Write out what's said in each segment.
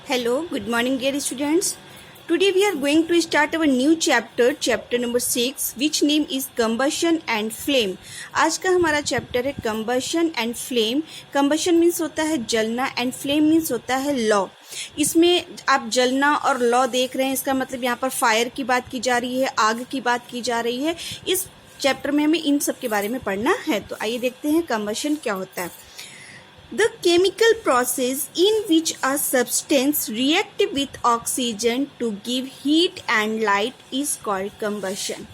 Hello, good morning dear students. Today we are going to start our new chapter number 6 which name is combustion and flame. आज का हमारा chapter है combustion and flame. combustion means होता है जलना and flame means होता है law. इसमें आप जलना और लॉ देख रहे हैं, इसका मतलब यहाँ पर फायर की बात की जा रही है, आग की बात की जा रही है. इस चैप्टर में हमें इन सब के बारे में पढ़ना है. तो आइए देखते हैं combustion क्या होता है. The chemical process in which a substance reacts with oxygen to give heat and light is called combustion.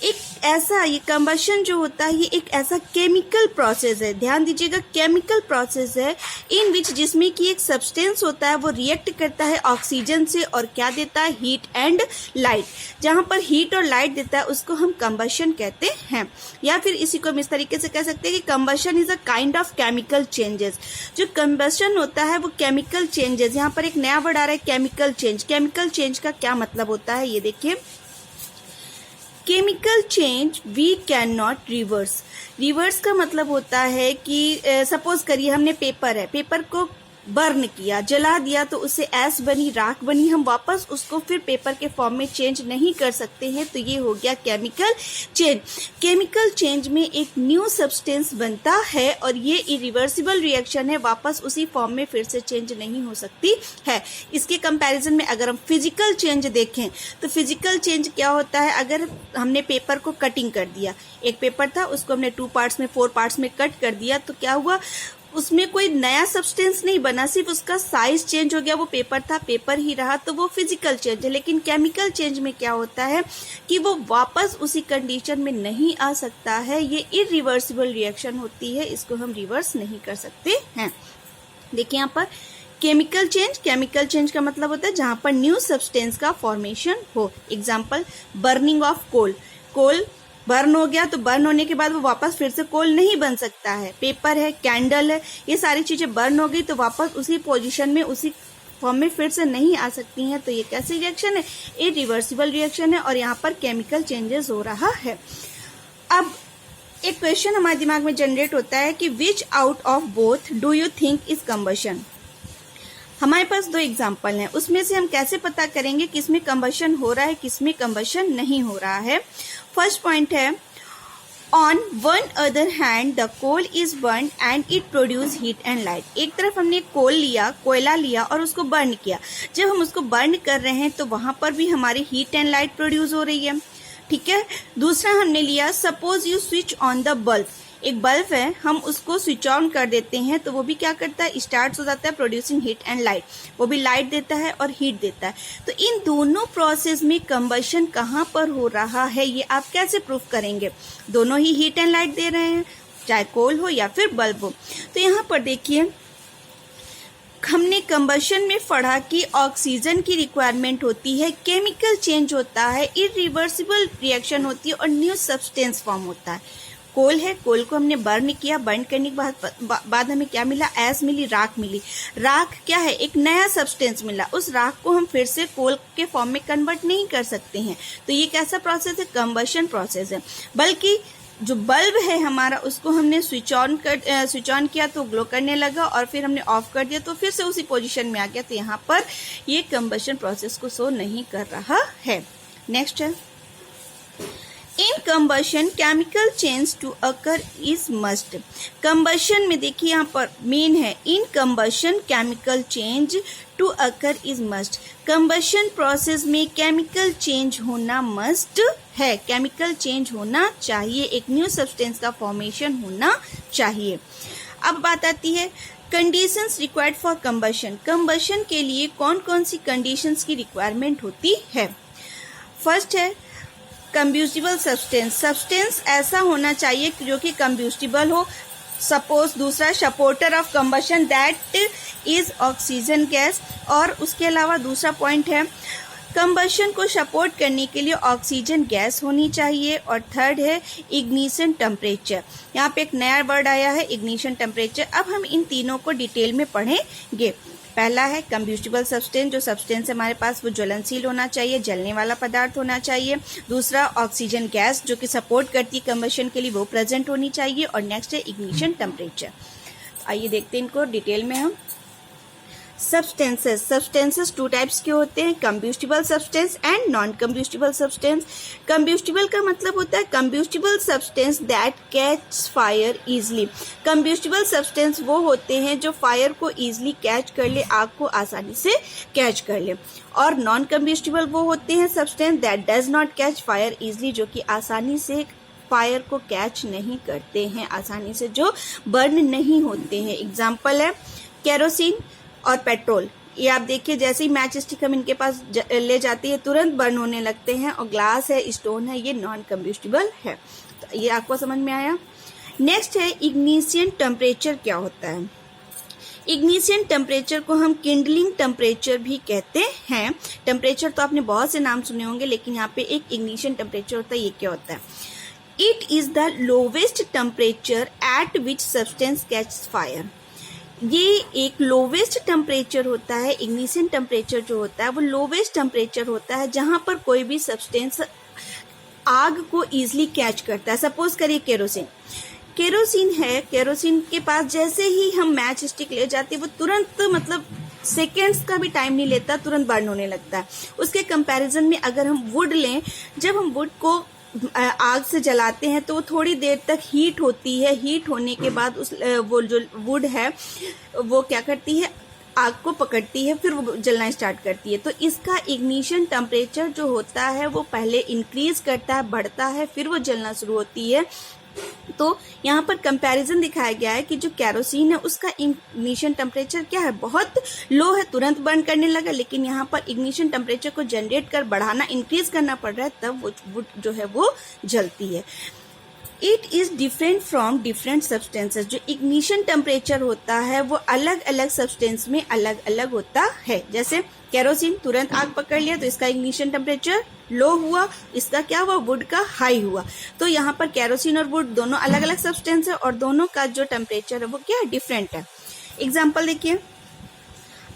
एक ऐसा ये कंबशन जो होता है ये एक ऐसा केमिकल प्रोसेस है. ध्यान दीजिएगा, केमिकल प्रोसेस है इन विच जिसमें कि एक सब्सटेंस होता है वो रिएक्ट करता है ऑक्सीजन से और क्या देता है, हीट एंड लाइट. जहाँ पर हीट और लाइट देता है उसको हम कंबशन कहते हैं. या फिर इसी को हम इस तरीके से कह सकते हैं कि combustion is a kind of chemical changes. जो कंबशन होता है वो केमिकल चेंजेस. यहाँ पर एक नया वर्ड आ रहा है केमिकल चेंज. केमिकल चेंज का क्या मतलब होता है ये देखिए. Chemical change we can not reverse. Reverse का मतलब होता है कि सपोज करिए हमने पेपर को बर्न किया, जला दिया, तो उससे ऐश बनी, राख बनी. हम वापस उसको फिर पेपर के फॉर्म में चेंज नहीं कर सकते हैं. तो ये हो गया केमिकल चेंज. केमिकल चेंज में एक न्यू सब्सटेंस बनता है और ये इरिवर्सिबल रिएक्शन है, वापस उसी फॉर्म में फिर से चेंज नहीं हो सकती है. इसके कंपैरिजन में अगर हम फिजिकल चेंज देखें तो फिजिकल चेंज क्या होता है. अगर हमने पेपर को कटिंग कर दिया, एक पेपर था उसको हमने 2 पार्ट्स में 4 पार्ट्स में कट कर दिया, तो क्या हुआ, उसमें कोई नया सब्सटेंस नहीं बना, सिर्फ उसका साइज चेंज हो गया. वो पेपर था, पेपर ही रहा, तो वो फिजिकल चेंज है. लेकिन केमिकल चेंज में क्या होता है कि वो वापस उसी कंडीशन में नहीं आ सकता है. ये इरिवर्सिबल रिएक्शन होती है, इसको हम रिवर्स नहीं कर सकते हैं. देखिए यहाँ पर केमिकल चेंज का मतलब होता है जहां पर न्यू सब्सटेंस का फॉर्मेशन हो. Example, burning of coal burn हो गया, तो बर्न होने के बाद वो वापस फिर से कोल नहीं बन सकता है. पेपर है, कैंडल है, ये सारी चीजें बर्न हो गई तो वापस उसी पोजीशन में उसी फॉर्म में फिर से नहीं आ सकती हैं. तो ये कैसी रिएक्शन है, इरिवर्सिबल रिएक्शन है और यहाँ पर केमिकल चेंजेस हो रहा है. अब एक क्वेश्चन हमारे दिमाग में जनरेट होता है कि विच out of both do you think is combustion. हमारे पास 2 एग्जाम्पल हैं, उसमें से हम कैसे पता करेंगे किसमें कंबशन हो रहा है, किसमें कंबशन नहीं हो रहा है. फर्स्ट पॉइंट है, on one other hand the coal is burn and it produce heat and light. एक तरफ हमने कोयला लिया और उसको बर्न किया. जब हम उसको बर्न कर रहे हैं तो वहां पर भी हमारी हीट एंड लाइट प्रोड्यूस हो रही है. ठीक है. दूसरा हमने लिया, suppose you switch on the bulb. एक बल्ब है, हम उसको स्विच ऑन कर देते हैं तो वो भी क्या करता है, स्टार्ट हो जाता है प्रोड्यूसिंग हीट एंड लाइट. वो भी लाइट देता है और हीट देता है. तो इन दोनों प्रोसेस में कंबशन कहाँ पर हो रहा है ये आप कैसे प्रूफ करेंगे. दोनों ही हीट एंड लाइट दे रहे हैं, चाहे कोल हो या फिर बल्ब हो. तो यहाँ पर देखिए, हमने कंबशन में पढ़ा कि ऑक्सीजन की रिक्वायरमेंट होती है, केमिकल चेंज होता है, इरिवर्सिबल रिएक्शन होती है और न्यू सब्सटेंस फॉर्म होता है. कोल है, कोल को हमने बर्न किया, बर्न करने के बाद हमें क्या मिला, ऐश मिली, राख मिली. राख क्या है, एक नया सब्सटेंस मिला. उस राख को हम फिर से कोल के फॉर्म में कन्वर्ट नहीं कर सकते हैं. तो ये कैसा प्रोसेस है, कंबशन प्रोसेस है. बल्कि जो बल्ब है हमारा, उसको हमने स्विच ऑन किया तो ग्लो करने लगा और फिर हमने ऑफ कर दिया तो फिर से उसी पोजीशन में आ गया. तो यहाँ पर ये कंबशन प्रोसेस को शो नहीं कर रहा है. नेक्स्ट है, in combustion chemical change to occur is must. Combustion में देखिए यहाँ पर मेन है, in combustion chemical change to occur is must. Combustion process में केमिकल चेंज होना मस्ट है, केमिकल चेंज होना चाहिए, एक न्यू सब्सटेंस का फॉर्मेशन होना चाहिए. अब बात आती है conditions required for combustion. Combustion के लिए कौन कौन सी कंडीशंस की रिक्वायरमेंट होती है. फर्स्ट है कंब्यूस्टिबल सब्सटेंस ऐसा होना चाहिए जो कि कंब्यूस्टिबल हो. सपोज दूसरा, supporter of combustion that is oxygen gas. और उसके अलावा दूसरा पॉइंट है, कंबशन को सपोर्ट करने के लिए ऑक्सीजन गैस होनी चाहिए. और थर्ड है इग्निशन टेम्परेचर. यहाँ पे एक नया वर्ड आया है, इग्निशन टेम्परेचर. अब हम इन तीनों को डिटेल में पढ़ेंगे. पहला है कंब्यूस्टिबल सब्सटेंस, जो सब्सटेंस हमारे पास वो ज्वलनशील होना चाहिए, जलने वाला पदार्थ होना चाहिए. दूसरा ऑक्सीजन गैस जो कि सपोर्ट करती है कंबशन के लिए, वो प्रेजेंट होनी चाहिए. और नेक्स्ट है इग्निशन टेम्परेचर. आइए देखते हैं इनको डिटेल में हम. सब्सटेंसेस टू टाइप्स के होते हैं, combustible substance and non combustible substance. Combustible का मतलब होता है combustible substance that catch fire easily. Combustible substance वो होते हैं जो फायर को इजली कैच कर ले, आग को आसानी से कैच कर ले। और नॉन कंब्यूस्टिबल वो होते हैं substance that does not catch fire easily, जो कि आसानी से फायर को कैच नहीं करते हैं, आसानी से जो बर्न नहीं होते हैं। एग्जाम्पल है केरोसिन और पेट्रोल। ये आप देखिए, जैसे ही मैच स्टिक हम इनके पास ले जाते हैं तुरंत बर्न होने लगते हैं। और ग्लास है, स्टोन है, ये नॉन कंब्यूस्टिबल है। तो ये आपको समझ में आया। नेक्स्ट है इग्निशन टेम्परेचर क्या होता है। इग्निशन टेम्परेचर को हम किंडलिंग टेम्परेचर भी कहते हैं। टेम्परेचर तो आपने बहुत से नाम सुने होंगे, लेकिन यहाँ पे एक इग्निशन टेम्परेचर होता है। ये क्या होता है? It is the lowest temperature at which substance catch fire. ये एक लोवेस्ट टेम्परेचर होता है। इग्निशन टेम्परेचर जो होता है वो लोवेस्ट टेम्परेचर होता है जहां पर कोई भी सब्सटेंस आग को इजीली कैच करता है। सपोज करिए केरोसिन है, केरोसिन के पास जैसे ही हम मैच स्टिक ले जाते हैं वो तुरंत, मतलब सेकेंड्स का भी टाइम नहीं लेता, तुरंत बर्न होने लगता है। उसके कंपैरिजन में अगर हम वुड लें, जब हम वुड को आग से जलाते हैं तो वो थोड़ी देर तक हीट होती है। हीट होने के बाद वो जो वुड है वो क्या करती है, आग को पकड़ती है, फिर वो जलना स्टार्ट करती है। तो इसका इग्निशन टेम्परेचर जो होता है वो पहले इंक्रीज करता है, बढ़ता है, फिर वो जलना शुरू होती है। तो यहाँ पर कंपैरिजन दिखाया गया है कि जो केरोसिन है उसका इग्निशन टेम्परेचर क्या है, बहुत लो है, तुरंत बर्न करने लगा। लेकिन यहाँ पर इग्निशन टेम्परेचर को जनरेट कर बढ़ाना, इंक्रीज करना पड़ रहा है, तब वो वुड जो है वो जलती है। It is different from different substances. जो इग्निशन टेम्परेचर होता है वो अलग अलग सब्सटेंस में अलग अलग होता है। जैसे केरोसिन तुरंत आग पकड़ लिया तो इसका इग्निशन टेम्परेचर लो हुआ, इसका क्या हुआ, वुड का हाई हुआ। तो यहाँ पर केरोसिन और वुड दोनों अलग अलग सब्सटेंस है और दोनों का जो टेम्परेचर है वो क्या है, डिफरेंट है। एग्जाम्पल देखिए,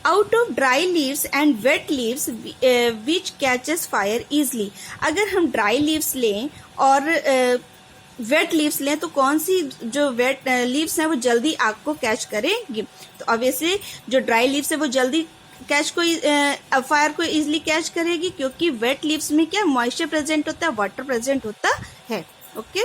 out of dry leaves and wet leaves which catches fire easily. अगर हम ड्राई लीव्स लें और वेट लीव्स लें तो कौन सी जो वेट लीव्स हैं वो जल्दी आग को कैच करेंगी? तो ऑब्वियसली जो ड्राई लीव्स है वो जल्दी फायर को इजीली कैच करेगी, क्योंकि वेट लीव्स में क्या मॉइस्चर प्रेजेंट होता है, वाटर प्रेजेंट होता है। ओके।